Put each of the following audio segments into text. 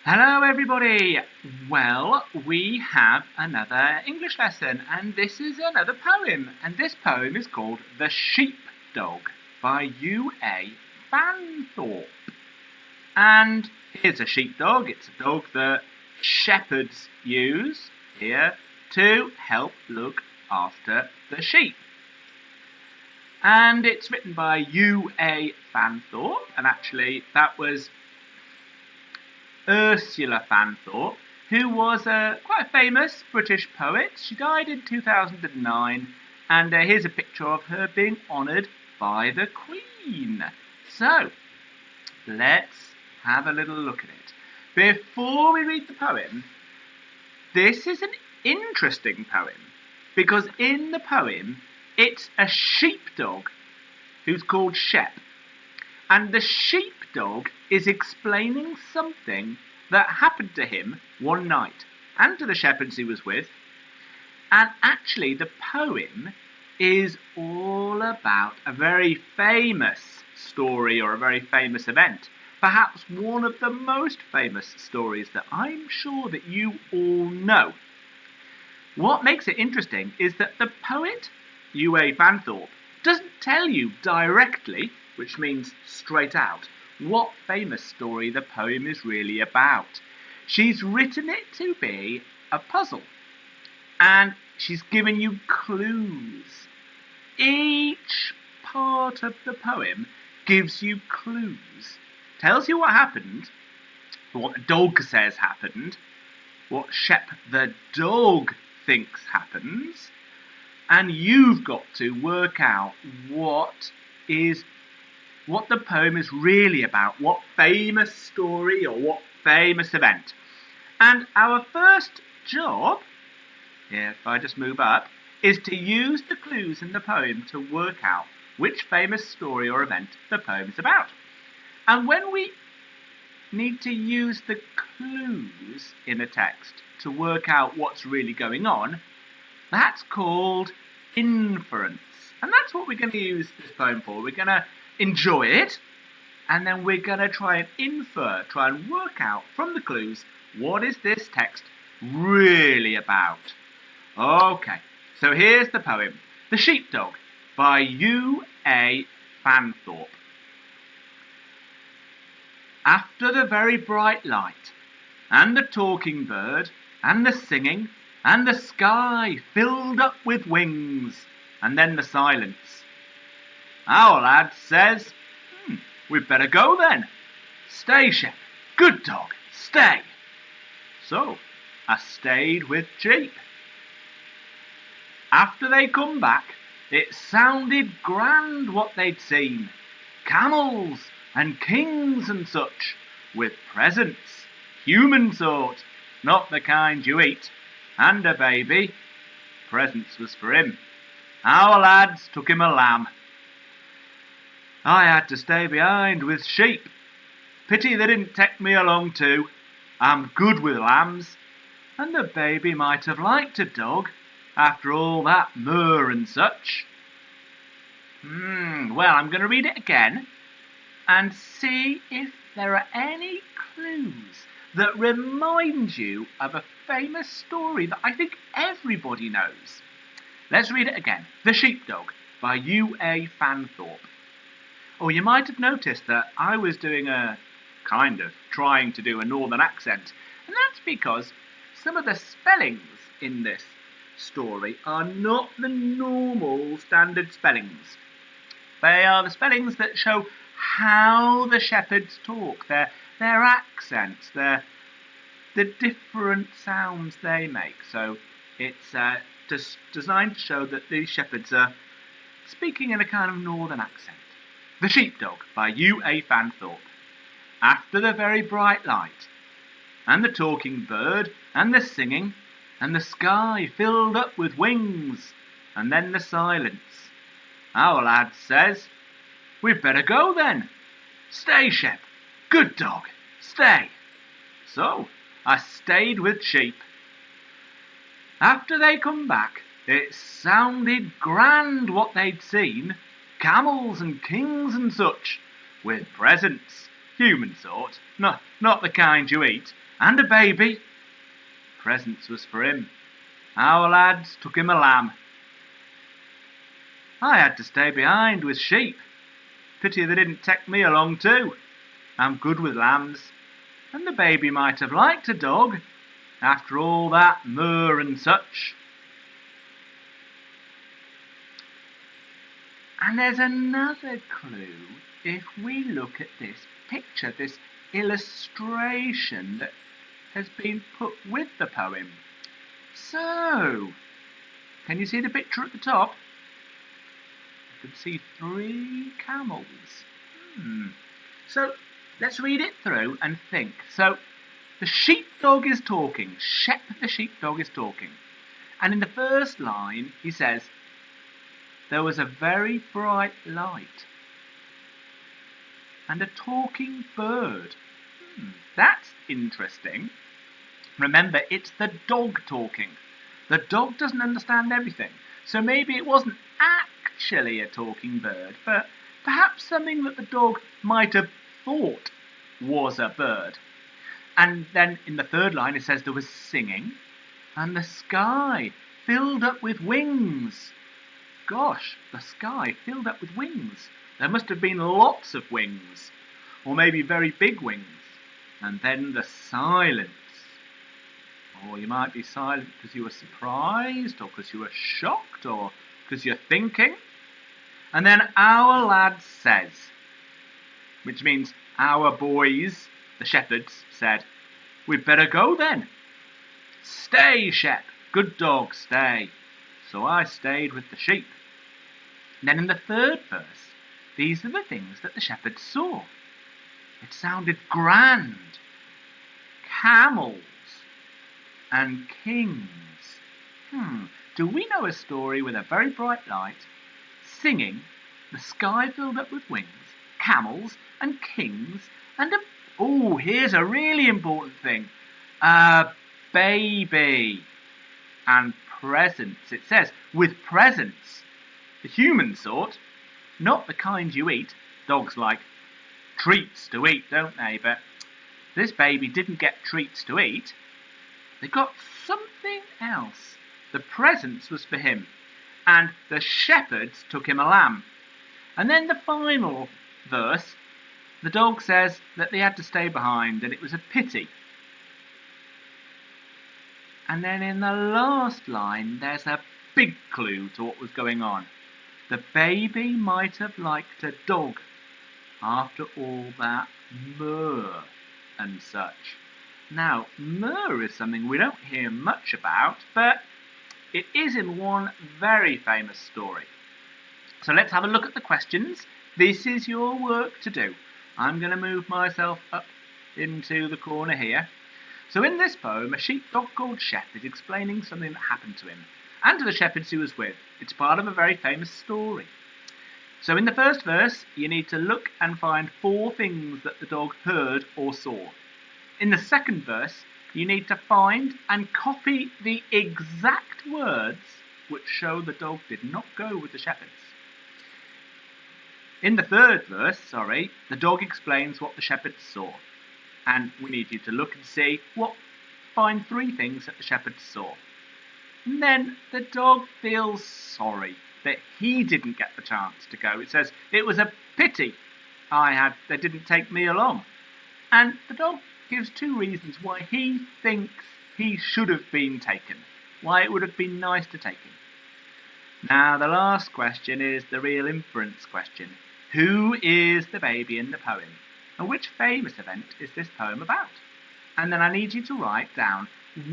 Hello everybody! Well, we have another English lesson and this is another poem and this poem is called The Sheep Dog by UA Fanthorpe. And here's a sheepdog. It's a dog that shepherds use here to help look after the sheep. And it's written by UA Fanthorpe, and actually that was Ursula Fanthorpe, who was quite a famous British poet. She died in 2009, and here's a picture of her being honoured by the Queen. So, let's have a little look at it. Before we read the poem, this is an interesting poem, because in the poem, it's a sheepdog who's called Shep. And the sheepdog is explaining something that happened to him one night and to the shepherds he was with. And actually the poem is all about a very famous story or a very famous event. Perhaps one of the most famous stories that I'm sure that you all know. What makes it interesting is that the poet, UA Fanthorpe, doesn't tell you directly, which means straight out, what famous story the poem is really about. She's written it to be a puzzle, and she's given you clues. Each part of the poem gives you clues, tells you what happened, what the dog says happened, what Shep the dog thinks happens, and you've got to work out what the poem is really about, what famous story or what famous event. And our first job, here if I just move up, is to use the clues in the poem to work out which famous story or event the poem is about. And when we need to use the clues in a text to work out what's really going on, that's called inference. And that's what we're going to use this poem for. We're going to enjoy it, and then we're going to try and infer, try and work out from the clues, what is this text really about? Okay, so here's the poem, The Sheepdog by UA Fanthorpe. After the very bright light, and the talking bird, and the singing, and the sky filled up with wings, and then the silence, our lad says, we'd better go then. Stay, Shep. Good dog, stay. So, I stayed with Sheep. After they come back, it sounded grand what they'd seen. Camels and kings and such, with presents, human sort, not the kind you eat, and a baby. Presents was for him. Our lads took him a lamb. I had to stay behind with Sheep. Pity they didn't take me along too. I'm good with lambs, and the baby might have liked a dog after all that myrrh and such. Well, I'm going to read it again and see if there are any clues that remind you of a famous story that I think everybody knows. Let's read it again. The Sheepdog by UA Fanthorpe. Oh, you might have noticed that I was doing trying to do a northern accent, and that's because some of the spellings in this story are not the normal standard spellings. They are the spellings that show how the shepherds talk, their accents, the different sounds they make. So it's just designed to show that these shepherds are speaking in a kind of northern accent. The Sheepdog by UA Fanthorpe. After the very bright light, and the talking bird, and the singing, and the sky filled up with wings, and then the silence, our lad says, we'd better go then. Stay, Shep. Good dog, stay. So, I stayed with Sheep. After they come back, it sounded grand what they'd seen. Camels and kings and such, with presents, human sort, not the kind you eat, and a baby. Presents was for him. Our lads took him a lamb. I had to stay behind with sheep. Pity they didn't take me along too. I'm good with lambs, and the baby might have liked a dog, after all that myrrh and such. And there's another clue if we look at this picture, this illustration that has been put with the poem. So, can you see the picture at the top? You can see 3 camels. So, let's read it through and think. So, the sheepdog is talking. Shep the sheepdog is talking. And in the first line, he says, there was a very bright light and a talking bird. That's interesting. Remember, it's the dog talking. The dog doesn't understand everything. So maybe it wasn't actually a talking bird, but perhaps something that the dog might have thought was a bird. And then in the third line it says there was singing and the sky filled up with wings. Gosh, the sky filled up with wings. There must have been lots of wings, or maybe very big wings. And then the silence. Or you might be silent because you were surprised, or because you were shocked, or because you're thinking. And then our lad says, which means our boys, the shepherds, said, we'd better go then. Stay, Shep, good dog, stay. So I stayed with the sheep. And then in the third verse, these are the things that the shepherds saw. It sounded grand. Camels and kings. Do we know a story with a very bright light, singing, the sky filled up with wings, camels and kings, and here's a really important thing, a baby and presents. It says, with presents, the human sort, not the kind you eat. Dogs like treats to eat, don't they? But this baby didn't get treats to eat. They got something else. The presents was for him, and the shepherds took him a lamb. And then the final verse, the dog says that they had to stay behind, and it was a pity. And then in the last line, there's a big clue to what was going on. The baby might have liked a dog after all that myrrh and such. Now, myrrh is something we don't hear much about, but it is in one very famous story. So let's have a look at the questions. This is your work to do. I'm going to move myself up into the corner here. So in this poem, a sheepdog called Shep is explaining something that happened to him and to the shepherds he was with. It's part of a very famous story. So in the first verse, you need to look and find 4 things that the dog heard or saw. In the second verse, you need to find and copy the exact words which show the dog did not go with the shepherds. In the third verse, the dog explains what the shepherds saw. And we need you to look and see find 3 things that the shepherds saw. And then the dog feels sorry that he didn't get the chance to go. It says, it was a pity they didn't take me along. And the dog gives 2 reasons why he thinks he should have been taken, why it would have been nice to take him. Now the last question is the real inference question. Who is the baby in the poem? And which famous event is this poem about? And then I need you to write down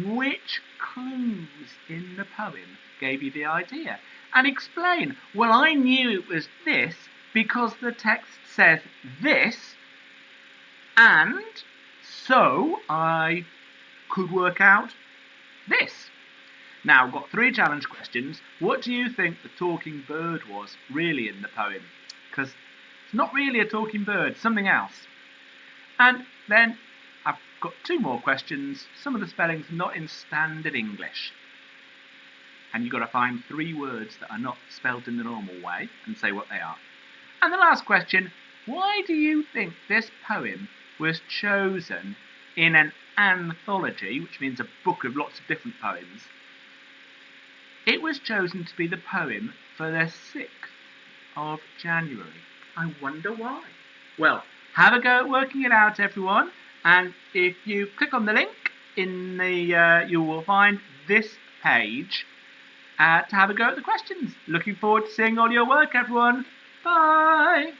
which clues in the poem gave you the idea. And explain, well, I knew it was this because the text says this, and so I could work out this. Now, I've got 3 challenge questions. What do you think the talking bird was really in the poem? Because it's not really a talking bird, something else. And then I've got 2 more questions. Some of the spelling's not in standard English. And you've got to find 3 words that are not spelled in the normal way and say what they are. And the last question, Why do you think this poem was chosen in an anthology, which means a book of lots of different poems? It was chosen to be the poem for the 6th of January. I wonder why. Well, have a go at working it out, everyone. And if you click on the link in the, you will find this page to have a go at the questions. Looking forward to seeing all your work, everyone. Bye.